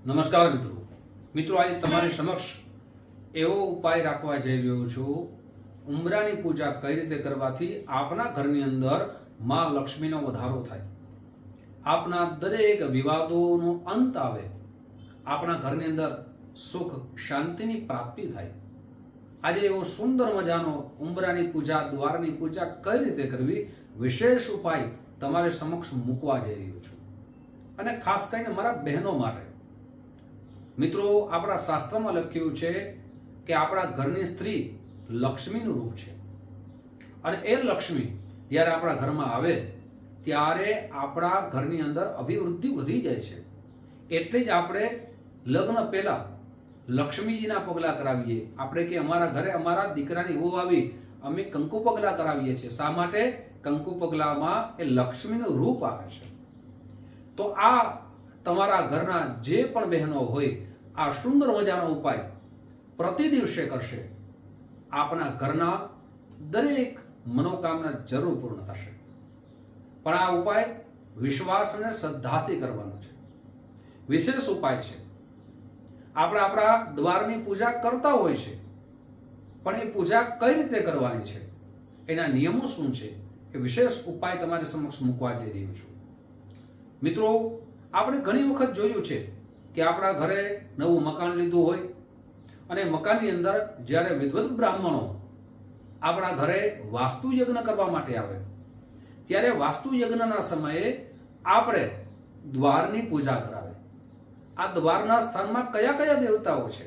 નમસ્કાર મિત્રો આજે તમારી સમક્ષ એવો ઉપાય રાખવા જઈ રહ્યો છું। ઉંબરાની પૂજા કઈ રીતે કરવાથી આપના ઘરની અંદર માં લક્ષ્મીનો વધારો થાય, આપના દરેક વિવાદોનો અંત આવે, આપણા ઘરની અંદર સુખ શાંતિની પ્રાપ્તિ થાય। આજે એવો સુંદર મજાનો ઉંબરાની પૂજા, દ્વારની પૂજા કઈ રીતે કરવી, વિશેષ ઉપાય તમારી સમક્ષ મૂકવા જઈ રહ્યો છું, અને ખાસ કરીને મારા બહેનો માટે। મિત્રો, આપણા શાસ્ત્રમાં લખ્યું છે કે આપણા ઘરની સ્ત્રી લક્ષ્મીનું રૂપ છે, અને એ લક્ષ્મી જ્યારે આપણા ઘરમાં આવે ત્યારે આપણા ઘરની અંદર અભિવૃદ્ધિ વધી જાય છે। એટલે જ આપણે લગ્ન પહેલા લક્ષ્મીજીના પગલાં કરાવીએ। આપણે કે અમારા ઘરે અમારા દીકરાની વહુ આવી, અમે કંકુ પગલાં કરાવીએ છીએ। શા માટે? કંકુ પગલામાં એ લક્ષ્મીનું રૂપ આવે છે। તો આ તમારા ઘરના જે પણ બહેનો હોય, આ સુંદર મજાનો ઉપાય પ્રતિ દિવસે કરશે, આપના ઘરના દરેક મનોકામના જરૂર પૂર્ણ થશે। પણ આ ઉપાય વિશ્વાસ અને શ્રદ્ધાથી કરવાનો છે, વિશેષ ઉપાય છે। આપણે આપણા દ્વારની પૂજા કરતા હોય છે, પણ એ પૂજા કઈ રીતે કરવાની છે, એના નિયમો શું છે, એ વિશેષ ઉપાય તમારી સમક્ષ મૂકવા જઈ રહ્યો છું। મિત્રો, આપણે ઘણી વખત જોયું છે કે આપણા ઘરે નવું મકાન લીધું હોય, અને મકાનની અંદર જ્યારે વિદ્વત બ્રાહ્મણો આપણા ઘરે વાસ્તુ યજ્ઞ કરવા માટે આવે, ત્યારે વાસ્તુ યજ્ઞના સમયે આપણે દ્વારની પૂજા કરાવે। આ દ્વારના સ્થાનમાં કયા કયા દેવતાઓ છે?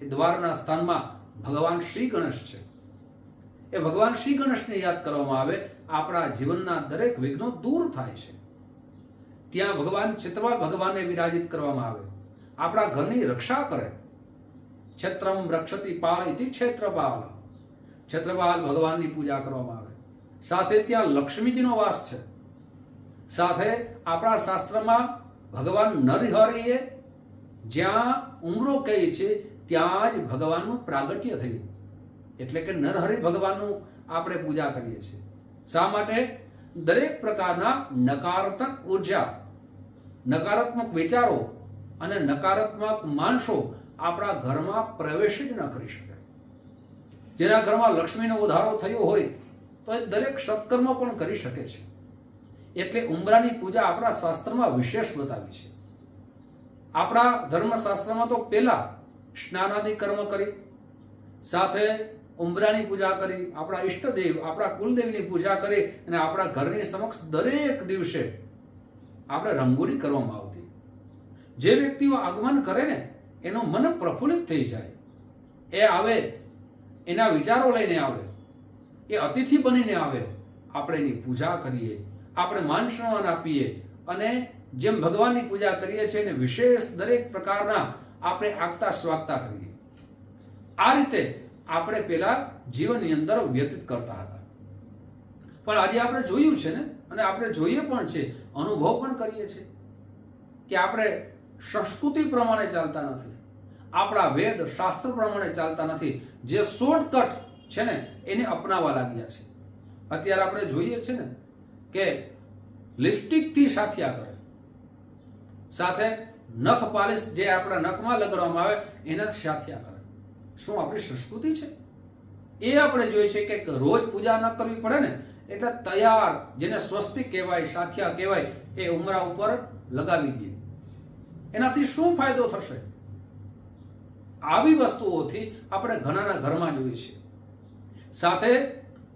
એ દ્વારના સ્થાનમાં ભગવાન શ્રી ગણેશ છે। એ ભગવાન શ્રી ગણેશને યાદ કરવામાં આવે, આપણા જીવનના દરેક વિઘ્નો દૂર થાય છે। ત્યાં ભગવાન છેત્રપાલ ભગવાનને વિરાજિત કરવામાં આવે, આપણા ઘરની રક્ષા કરે। છેત્રમ રક્ષતિ પાલ ઇતિ છેત્રપાલ, છેત્રપાલ ભગવાનની પૂજા કરવામાં આવે। સાથે ત્યાં લક્ષ્મીજીનો વાસ છે। સાથે આપણા શાસ્ત્રમાં ભગવાન નરહરિએ જ્યાં ઉમરો કહે છે ત્યાં જ ભગવાનનું પ્રાગટ્ય થયું, એટલે કે નરહરિ ભગવાનનું આપણે પૂજા કરીએ છીએ। શા માટે? દરેક પ્રકારના નકારાત્મક ઉર્જા, નકારાત્મક વિચારો અને નકારાત્મક માણસો આપણા ઘરમાં પ્રવેશ જ ન કરી શકે। જેના ઘરમાં લક્ષ્મીનો વધારો થયો હોય તો એ દરેક સત્કર્મ પણ કરી શકે છે। એટલે ઉંબરાની પૂજા આપણા શાસ્ત્રમાં વિશેષ બતાવી છે। આપણા ધર્મશાસ્ત્રમાં તો પહેલા સ્નાનાદિ કર્મ કરી, સાથે ઉંબરાની પૂજા કરી, આપણા ઈષ્ટદેવ, આપણા કુલદેવની પૂજા કરી, અને આપણા ઘરની સમક્ષ દરેક દિવસે આપણે રંગોળી કરવામાં આવતી। જે વ્યક્તિઓ આગમન કરે ને, એનું મન પ્રફુલ્લિત થઈ જાય। એ આવે, એના વિચારો લઈને આવે, એ અતિથિ બનીને આવે, આપણે એની પૂજા કરીએ, આપણે માન સન્માન આપીએ, અને જેમ ભગવાનની પૂજા કરીએ છીએ એને વિશેષ દરેક પ્રકારના આપણે આગતા સ્વાગતા કરીએ। આ રીતે આપણે પેલા જીવનની અંદર વ્યતીત કરતા હતા। પણ આજે આપણે જોયું છે ને, અને આપણે જોઈએ પણ છે, અનુભવ પણ કરીએ છીએ કે આપણે સંસ્કૃતિ પ્રમાણે ચાલતા નથી, આપણા વેદ શાસ્ત્ર પ્રમાણે ચાલતા નથી। જે શોર્ટકટ છે ને એને અપનાવવા લાગ્યા છે। અત્યારે આપણે જોઈએ છે ને કે લિપસ્ટિકથી સાથિયા કરે, સાથે નખ પાલિશ જે આપણા નખમાં લગાડવામાં આવે એના સાથિયા કરે। શું આપણી સંસ્કૃતિ છે? એ આપણે જોઈએ છે કે રોજ પૂજા ન કરવી પડે ને, એટલે તૈયાર, જેને સ્વસ્તિક કહેવાય, સાથિયા કહેવાય, એ ઉમરા ઉપર લગાવી દઈએ। એનાથી શું ફાયદો થશે? આવી વસ્તુઓથી આપણે ઘણાના ઘરમાં જોઈએ છે। સાથે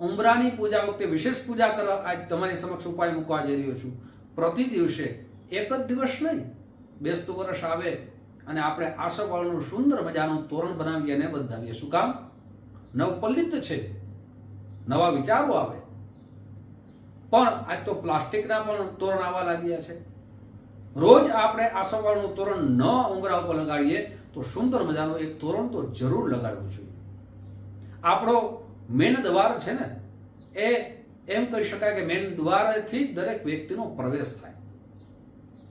ઉંબરાની પૂજા વખતે વિશેષ પૂજા કરવા આજ તમારી સમક્ષ ઉપાય મૂકવા જઈ રહ્યો છું। પ્રતિ દિવસે એક જ દિવસ નહીં, બેસતું વર્ષ આવે અને આપણે આસોપાલવનું સુંદર મજાનું તોરણ બનાવીએ અને બંધાવીએ। શું કામ? નવપલ્લિત છે, નવા વિચારો આવે। પણ આજ તો પ્લાસ્ટિકના પણ તોરણ આવવા લાગ્યા છે। રોજ આપણે આસોપાલવનું તોરણ ન ઉંબરા ઉપર લગાડીએ તો સુંદર મજાનું એક તોરણ તો જરૂર લગાડવું જોઈએ। આપણો મેન દ્વાર છે ને, એ એમ કહી શકાય કે મેન દ્વારથી દરેક વ્યક્તિનો પ્રવેશ થાય।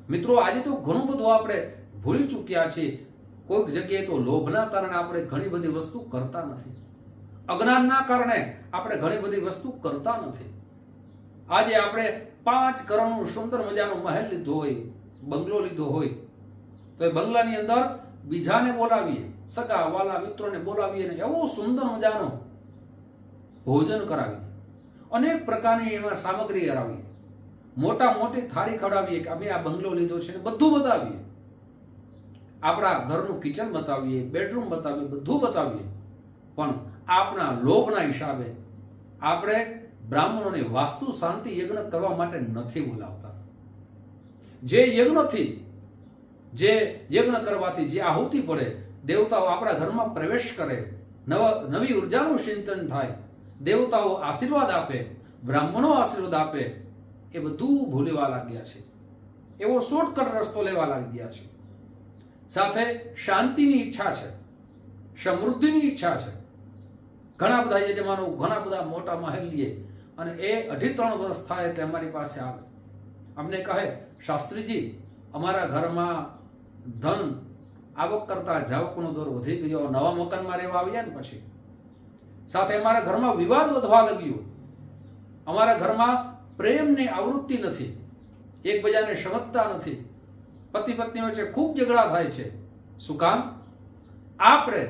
મિત્રો, આજે તો ઘણું બધું આપણે ભૂલી ચૂક્યા છીએ। કોઈક જગ્યાએ તો લોભના કારણે આપણે ઘણી બધી વસ્તુ કરતા નથી, અજ્ઞાનના કારણે આપણે ઘણી બધી વસ્તુ કરતા નથી। આજે આપણે 5 કરોડનું સુંદર મજાનો મહેલ લીધો હોય, બંગલો લીધો હોય, તો એ બંગલાની અંદર બીજાને બોલાવીએ, સગા વાલા મિત્રોને બોલાવીએ ને એવો સુંદર મજાનો ભોજન કરાવીએ, અનેક પ્રકારની એમાં સામગ્રી કરાવીએ, મોટી થાળી ખવડાવીએ કે અમે આ બંગલો લીધો છે ને બધું બતાવીએ, આપણા ઘરનું કિચન બતાવીએ, બેડરૂમ બતાવીએ, બધું બતાવીએ, પણ આપણા લોભના હિસાબે આપણે બ્રાહ્મણોને વાસ્તુ શાંતિ યજ્ઞ કરવા માટે નથી બોલાવતા. જે યજ્ઞથી, જે યજ્ઞ કરવાથી જે આહુતિ પડે, દેવતાઓ આપણા ઘરમાં પ્રવેશ કરે, નવી ઉર્જાનું સિંચન થાય, દેવતાઓ આશીર્વાદ આપે, બ્રાહ્મણો આશીર્વાદ આપે, એ બધું ભૂલવા લાગ્યા છે. એવો શોર્ટકટ રસ્તો લેવા લાગ્યા છે. સાથે શાંતિની ઈચ્છા છે, સમૃદ્ધિની ઈચ્છા છે. ઘણા બધા યજમાનો ઘણા બધા મોટા મહેલ લે અને એ 2.5-3 વર્ષ થાય એટલે અમારી પાસે આવે, અમને કહે શાસ્ત્રીજી અમારા ઘરમાં ધન આવક કરતા જાવકનો દોર વધી ગયો, નવા મકાનમાં રહેવા આવ્યા ને પછી સાથે અમારા ઘરમાં વિવાદ વધવા લાગ્યો, અમારા ઘરમાં પ્રેમની આવૃત્તિ નથી, એકબીજાને સમજતા નથી, પતિ પત્ની વચ્ચે ખૂબ ઝઘડા થાય છે. શું કામ? આપણે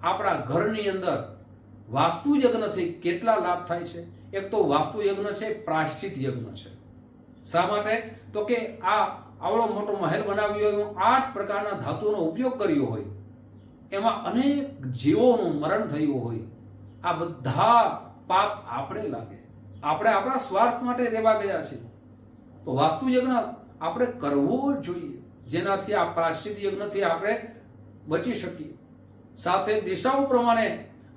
આપણા ઘરની અંદર વાસ્તુ યજ્ઞથી કેટલા લાભ થાય છે? એક તો વાસ્તુ યજ્ઞ છે, પ્રાયશ્ચિત યજ્ઞ છે. શા માટે? તો કે આ આવડો મોટો મહેલ બનાવ્યો હોય, 8 પ્રકારના ધાતુનો ઉપયોગ કર્યો હોય, એમાં અનેક જીવોનું મરણ થયું હોય, આ બધા પાપ આપણે લાગે, આપણે આપણા સ્વાર્થ માટે રહેવા ગયા છે. તો વાસ્તુ યજ્ઞ આપણે કરવો જોઈએ, જેનાથી આ પ્રાયશ્ચિત યજ્ઞથી આપણે બચી શકીએ. સાથે દિશાઓ પ્રમાણે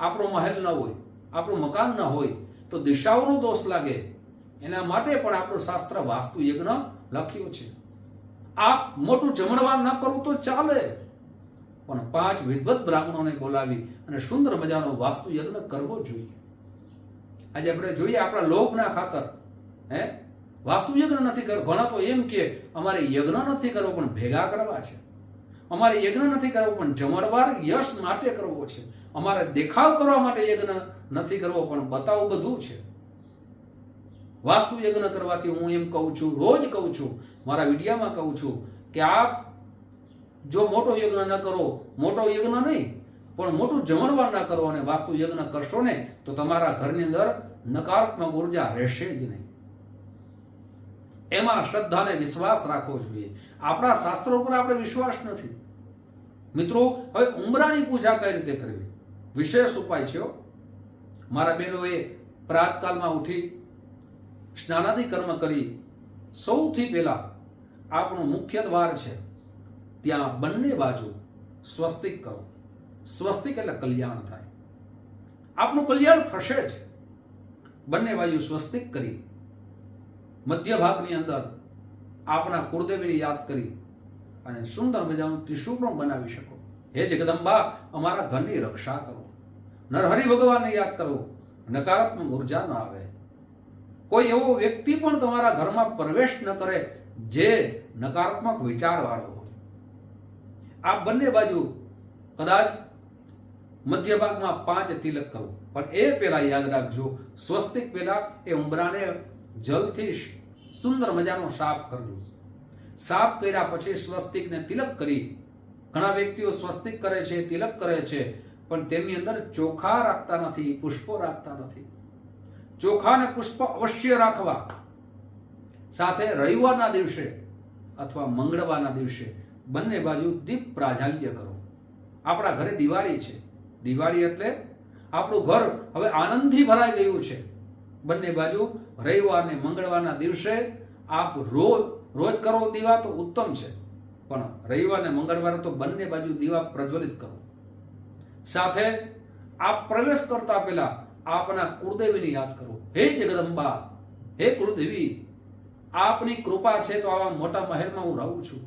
આપણો મહેલ ન હોય, આપણું મકાન ન હોય તો દિશાઓનો દોષ લાગે, એના માટે પણ આપણું શાસ્ત્ર વાસ્તુ યજ્ઞ લખ્યું છે. આપ મોટું જમણવાર ન કરવું તો ચાલે, પણ 5 વિદ્વત બ્રાહ્મણોને બોલાવી અને સુંદર મજાનો વાસ્તુ યજ્ઞ કરવો જોઈએ. આજે આપણે જોઈએ આપણા લોભના ખાતર વાસ્તુ યજ્ઞ નથી કરવો. ઘણા તો એમ કે અમારે યજ્ઞ નથી કરવો પણ ભેગા કરવા છે, અમારે યજ્ઞ નથી કરવો પણ જમણવાર યશ માટે કરવો છે, અમારે દેખાવ કરવા માટે યજ્ઞ નથી કરવો પણ બતાવું બધું છે. વાસ્તુ યજ્ઞ કરવાથી હું એમ કહું છું, રોજ કહું છું, મારા વિડીયામાં કહું છું કે આપ જો મોટો યજ્ઞ ન કરો, મોટો યજ્ઞ નહીં પણ મોટું જમણવાર ના કરો અને વાસ્તુ યજ્ઞ કરશો ને તો તમારા ઘરની અંદર નકારાત્મક ઉર્જા રહેશે જ નહીં. એમાં શ્રદ્ધા અને વિશ્વાસ રાખવો જોઈએ. આપણા શાસ્ત્રો પર આપણે વિશ્વાસ નથી. મિત્રો, હવે ઉંબરાની પૂજા કઈ રીતે કરવી? વિશેષ ઉપાય છે. મારા બહેનોએ પ્રાતકાલમાં ઉઠી સ્નાનાદિ કર્મ કરી સૌથી પહેલા આપણું મુખ્ય દ્વાર છે ત્યાં બંને બાજુ સ્વસ્તિક કરો. સ્વસ્તિક એટલે કલ્યાણ થાય, આપનું કલ્યાણ થશે જ. બંને બાજુ સ્વસ્તિક કરી મધ્ય ભાગની અંદર આપણા કુળદેવીને યાદ કરી અને સુંદર મજાનું ત્રિશૂળ પણ બનાવી શકો. હે જગદંબા, અમારા ઘરની રક્ષા કરો. નરહરિ ભગવાનને યાદ કરો, નકારાત્મક ઉર્જા ન આવે. કોઈ એવો વ્યક્તિ પણ તમારા ઘરમાં પ્રવેશ ન કરે જે નકારાત્મક વિચારવાળો હોય. આ બંને બાજુ કદાચ મધ્ય ભાગમાં 5 તિલક કરો, પણ એ પહેલા યાદ રાખજો, સ્વસ્તિક પહેલા એ ઉંબરાને જલથી સુંદર મજાનો સાફ કરજો. સાફ કર્યા પછી સ્વસ્તિકને તિલક કરી. ઘણા વ્યક્તિઓ સ્વસ્તિક કરે છે, તિલક કરે છે, પણ તેમની અંદર ચોખા રાખતા નથી, પુષ્પો રાખતા નથી. ચોખા અને પુષ્પ અવશ્ય રાખવા. સાથે રવિવારના દિવસે અથવા મંગળવારના દિવસે બંને બાજુ દીપ પ્રાજ્ઞાલ્ય કરો. આપણા ઘરે દિવાળી છે, દિવાળી એટલે આપણું ઘર હવે આનંદથી ભરાઈ ગયું છે. બંને બાજુ રવિવાર ને મંગળવારના દિવસે આપ રોજ કરો દીવા તો ઉત્તમ છે, પણ રવિવાર ને મંગળવારે તો બંને બાજુ દીવા પ્રજ્વલિત કરો. સાથે આપ પ્રવેશ કરતા પહેલા આપના કુળદેવીને યાદ કરો. હે જગદંબા, હે કુળદેવી, આપની કૃપા છે તો આવા મોટા મહેલમાં હું રહું છું,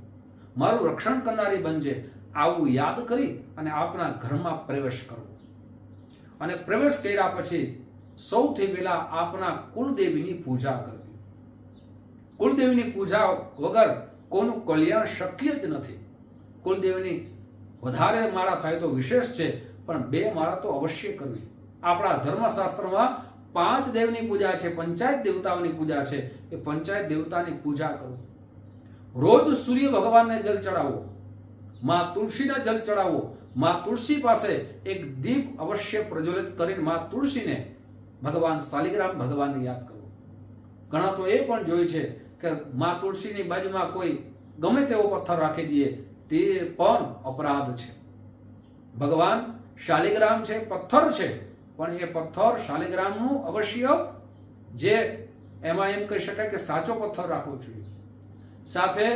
મારું રક્ષણ કરનારી બનજે. આવું યાદ કરી અને આપના ઘરમાં પ્રવેશ કરો. અને પ્રવેશ કર્યા પછી સૌથી પહેલા આપના કુળદેવીની પૂજા કરવી. કુળદેવીની પૂજા વગર કોઈનું કલ્યાણ શક્ય જ નથી. કુળદેવીની વધારે માળા થાય તો વિશેષ છે, પણ 2 માળા તો અવશ્ય કરવી. આપણા ધર્મશાસ્ત્રમાં 5 દેવની પૂજા છે, પંચાયત દેવતાઓની પૂજા છે. એ પંચાયત દેવતાની પૂજા કરો. રોજ સૂર્ય ભગવાનને જલ ચડાવો. માં તુલસીને જલ ચડાવો, માં તુલસી પાસે એક દીપ અવશ્ય પ્રજ્વલિત કરીને માં તુલસીને ભગવાન શાલિગ્રામ ભગવાનને યાદ કરો. ઘણા તો એ પણ જોયું છે કે માં તુલસીની બાજુમાં કોઈ ગમે તેવો પથ્થર રાખી દે, તે પણ અપરાધ છે. ભગવાન શાલિગ્રામ છે, પથ્થર છે, પણ એ પથ્થર શાલિગ્રામનું અવશ્ય જે એમાં એમ કહી શકાય કે સાચો પથ્થર રાખવો જોઈએ. સાથે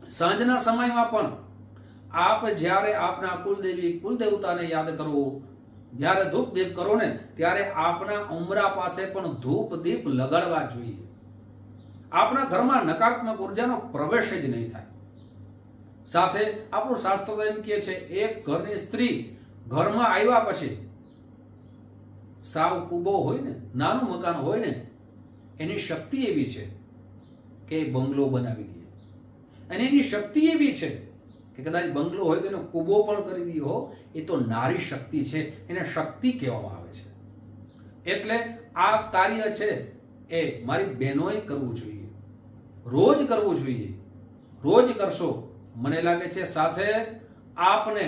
સાંજના સમયમાં પણ આપ જ્યારે આપના કુલદેવી કુલદેવતાને યાદ કરો, જ્યારે ધૂપ દીપ કરો ને ત્યારે આપના ઉંબરા પાસે પણ ધૂપ દીપ લગાડવા જોઈએ. આપણા ઘરમાં નકારાત્મક ઉર્જાનો પ્રવેશ જ નહીં થાય. સાથે આપણું શાસ્ત્ર એમ કહે છે, એક ઘરની સ્ત્રી ઘરમાં આવ્યા પછી સાવ કૂબો હોય ને, નાનું મકાન હોય ને, એની શક્તિ એવી છે કે બંગલો બનાવી દે. અને એની શક્તિ એવી છે કે કદાચ બંગલો હોય તો એનો કૂબો પણ કરી દો. એ તો નારી શક્તિ છે, એને શક્તિ કહેવામાં આવે છે. એટલે આ કાર્ય છે એ મારી બહેનોએ કરવું જોઈએ, રોજ કરવું જોઈએ. રોજ કરશો મને લાગે છે. સાથે આપને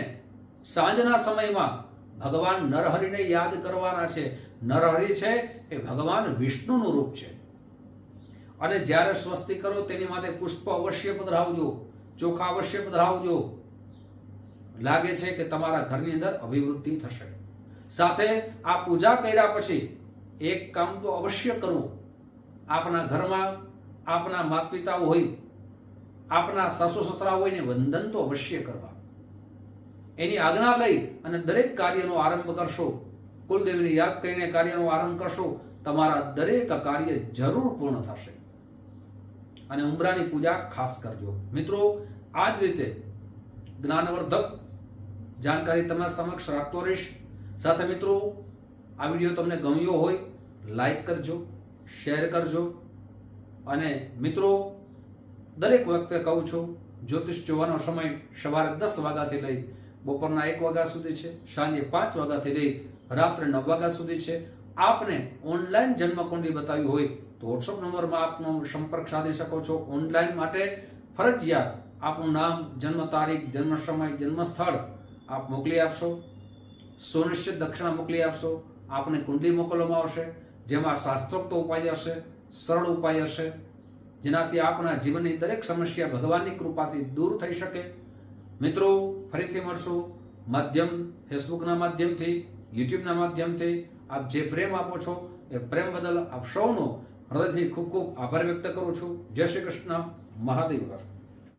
સાંજના સમયમાં ભગવાન નરહરિને યાદ કરવાના છે. નરહરિ છે એ ભગવાન વિષ્ણુનું રૂપ છે. અને જ્યારે સ્વસ્તિ કરો તેની માટે પુષ્પ અવશ્ય પધરાવજો, ચોખા અવશ્ય પધરાવજો. લાગે છે કે તમારા ઘરની અંદર અભિવૃદ્ધિ થશે. સાથે આ પૂજા કર્યા પછી એક કામ તો અવશ્ય કરવું. આપના ઘરમાં આપના માતા પિતાઓ હોય, આપના સાસુ સસરા હોય ને વંદન તો અવશ્ય કરવા. એની આજ્ઞા લઈ અને દરેક કાર્યનો આરંભ કરશો, કુલદેવીને યાદ કરીને કાર્યનો આરંભ કરશો, તમારા દરેક કાર્ય જરૂર પૂર્ણ થશે. અને ઉંબરાની પૂજા ખાસ કરજો. મિત્રો, આ જ રીતે જ્ઞાનવર્ધક જાણકારી તમારા સમક્ષ રાખતો રહીશ. સાથે મિત્રો, આ વિડીયો તમને ગમ્યો હોય લાઈક કરજો, શેર કરજો. અને મિત્રો, દરેક વખતે કહું છું, જ્યોતિષ જોવાનો સમય સવારે 10 વાગ્યાથી લઈ બપોરના 1 વાગ્યા સુધી છે, સાંજે 5 વાગ્યાથી લઈ રાત્રે 9 વાગ્યા સુધી છે. આપને ઓનલાઈન જન્મકુંડલી બતાવી હોય તો વોટ્સઅપ નંબરમાં આપનો સંપર્ક સાધી શકો છો. ઓનલાઈન માટે ફરજિયાત આપનું નામ, જન્મ તારીખ, જન્મ સમય, જન્મ સ્થળ આપ મોકલી આપશો. સુનિશ્ચિત દક્ષિણા મોકલી આપશો. આપને કુંડલી મોકલવામાં આવશે, જેમાં શાસ્ત્રોક્ત ઉપાય હશે, સરળ ઉપાય હશે, જેનાથી આપના જીવનની દરેક સમસ્યા ભગવાનની કૃપાથી દૂર થઈ શકે. મિત્રો, ફરીથી મળશું. માધ્યમ ફેસબુકના માધ્યમથી, યુટ્યુબના માધ્યમથી આપ જે પ્રેમ આપો છો એ પ્રેમ બદલ આપ સૌનો હૃદયથી ખૂબ ખૂબ આભાર વ્યક્ત કરું છું. જય શ્રી કૃષ્ણ. મહાદેવ.